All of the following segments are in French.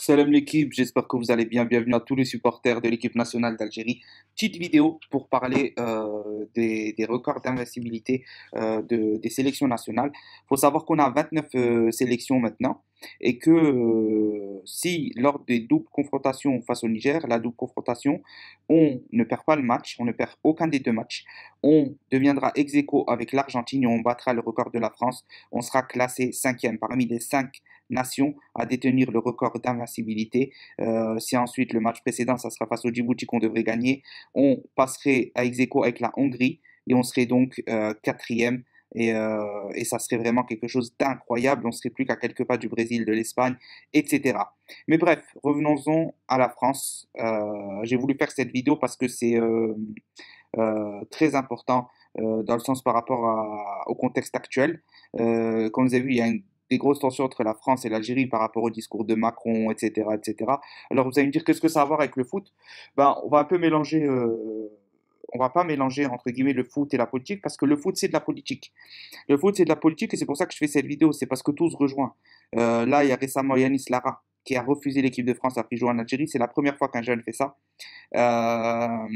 Salam l'équipe, j'espère que vous allez bien. Bienvenue à tous les supporters de l'équipe nationale d'Algérie. Petite vidéo pour parler des records d'invincibilité des sélections nationales. Il faut savoir qu'on a 29 sélections maintenant et que si lors des doubles confrontations face au Niger, la double confrontation, on ne perd pas le match, on ne perd aucun des deux matchs, on deviendra ex aequo avec l'Argentine et on battra le record de la France. On sera classé cinquième parmi les 5 nations à détenir le record d'invincibilité. Si ensuite le match précédent, ça sera face au Djibouti qu'on devrait gagner, on passerait à ex aequo avec la Hongrie et on serait donc quatrième. Et ça serait vraiment quelque chose d'incroyable. On serait plus qu'à quelques pas du Brésil, de l'Espagne, etc. Mais bref, revenons-en à la France. J'ai voulu faire cette vidéo parce que c'est très important dans le sens par rapport au contexte actuel. Comme vous avez vu, il y a des grosses tensions entre la France et l'Algérie par rapport au discours de Macron, etc., etc. Alors vous allez me dire qu'est-ce que ça a à voir avec le foot? Ben, on va un peu mélanger, on va pas mélanger entre guillemets le foot et la politique parce que le foot c'est de la politique. Le foot c'est de la politique et c'est pour ça que je fais cette vidéo, c'est parce que tout se rejoint. Là, il y a récemment Yanis Lara qui a refusé l'équipe de France après jouer en Algérie. C'est la première fois qu'un jeune fait ça. Euh,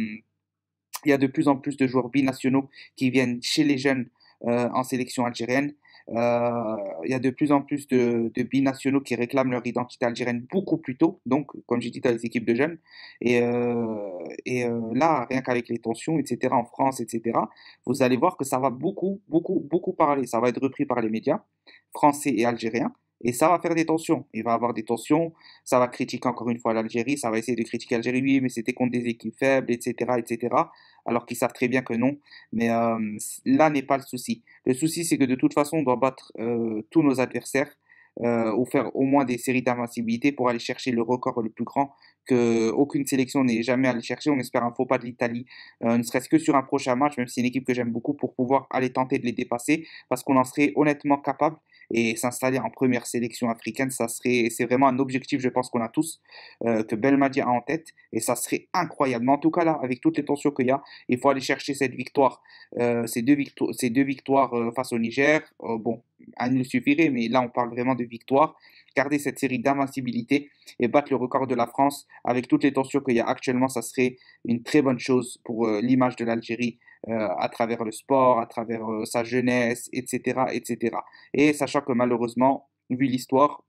il y a de plus en plus de joueurs binationaux qui viennent chez les jeunes en sélection algérienne. Il y a de plus en plus de binationaux qui réclament leur identité algérienne beaucoup plus tôt, donc comme j'ai dit dans les équipes de jeunes. Là, rien qu'avec les tensions, etc., en France, etc., vous allez voir que ça va beaucoup, beaucoup, beaucoup parler. Ça va être repris par les médias français et algériens. Et ça va faire des tensions. Il va y avoir des tensions. Ça va critiquer encore une fois l'Algérie. Ça va essayer de critiquer l'Algérie. Oui, mais c'était contre des équipes faibles, etc., etc. Alors qu'ils savent très bien que non. Mais là n'est pas le souci. Le souci, c'est que de toute façon, on doit battre tous nos adversaires ou faire au moins des séries d'invincibilité pour aller chercher le record le plus grand que aucune sélection n'est jamais allée chercher. On espère un faux pas de l'Italie, ne serait-ce que sur un prochain match, même si c'est une équipe que j'aime beaucoup, pour pouvoir aller tenter de les dépasser, parce qu'on en serait honnêtement capable. Et s'installer en première sélection africaine, c'est vraiment un objectif, je pense qu'on a tous, que Belmadi a en tête, et ça serait incroyable. Mais en tout cas, là, avec toutes les tensions qu'il y a, il faut aller chercher cette victoire, ces deux victoires face au Niger. Bon, un nul suffirait, mais là, on parle vraiment de victoire. Garder cette série d'invincibilité et battre le record de la France avec toutes les tensions qu'il y a actuellement, ça serait une très bonne chose pour l'image de l'Algérie à travers le sport, à travers sa jeunesse, etc., etc. Et sachant que malheureusement, vu l'histoire,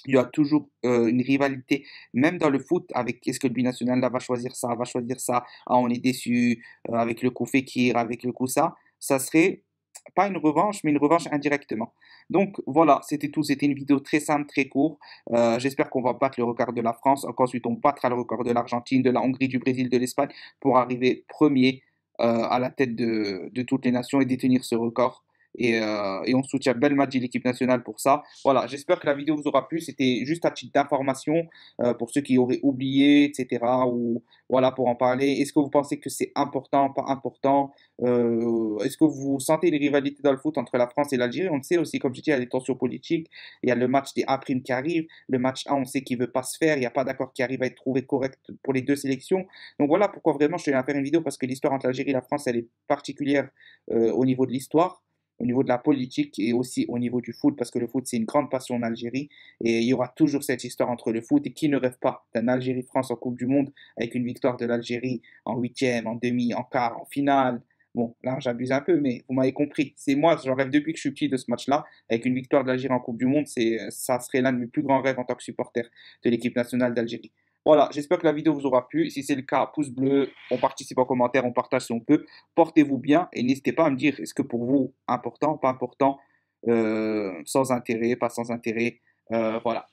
il y a toujours une rivalité, même dans le foot, avec est-ce que le binational là va choisir ça, ah on est déçu avec le coup Fekir, avec le coup ça, ça serait pas une revanche, mais une revanche indirectement. Donc voilà, c'était tout, c'était une vidéo très simple, très courte. J'espère qu'on va battre le record de la France, qu'ensuite on battra le record de l'Argentine, de la Hongrie, du Brésil, de l'Espagne, pour arriver premier à la tête de toutes les nations et détenir ce record. Et on soutient Belmadi, l'équipe nationale, pour ça. Voilà, j'espère que la vidéo vous aura plu. C'était juste à titre d'information pour ceux qui auraient oublié, etc. Ou voilà, pour en parler. Est-ce que vous pensez que c'est important, pas important? Est-ce que vous sentez les rivalités dans le foot entre la France et l'Algérie? On le sait aussi, comme je dis, il y a des tensions politiques. Il y a le match des A' qui arrive. Le match A, on sait qu'il ne veut pas se faire. Il n'y a pas d'accord qui arrive à être trouvé correct pour les deux sélections. Donc voilà pourquoi vraiment je tenais à faire une vidéo parce que l'histoire entre l'Algérie et la France, elle est particulière au niveau de l'histoire, au niveau de la politique et aussi au niveau du foot, parce que le foot, c'est une grande passion en Algérie. Et il y aura toujours cette histoire entre le foot et qui ne rêve pas d'un Algérie-France en Coupe du Monde avec une victoire de l'Algérie en huitième, en demi, en quart, en finale. Bon, là, j'abuse un peu, mais vous m'avez compris. C'est moi, j'en rêve depuis que je suis petit de ce match-là. Avec une victoire de l'Algérie en Coupe du Monde, ça serait l'un de mes plus grands rêves en tant que supporter de l'équipe nationale d'Algérie. Voilà, j'espère que la vidéo vous aura plu. Si c'est le cas, pouce bleu, on participe en commentaire, on partage si on peut. Portez-vous bien et n'hésitez pas à me dire est-ce que pour vous, important, pas important, sans intérêt, pas sans intérêt. Voilà.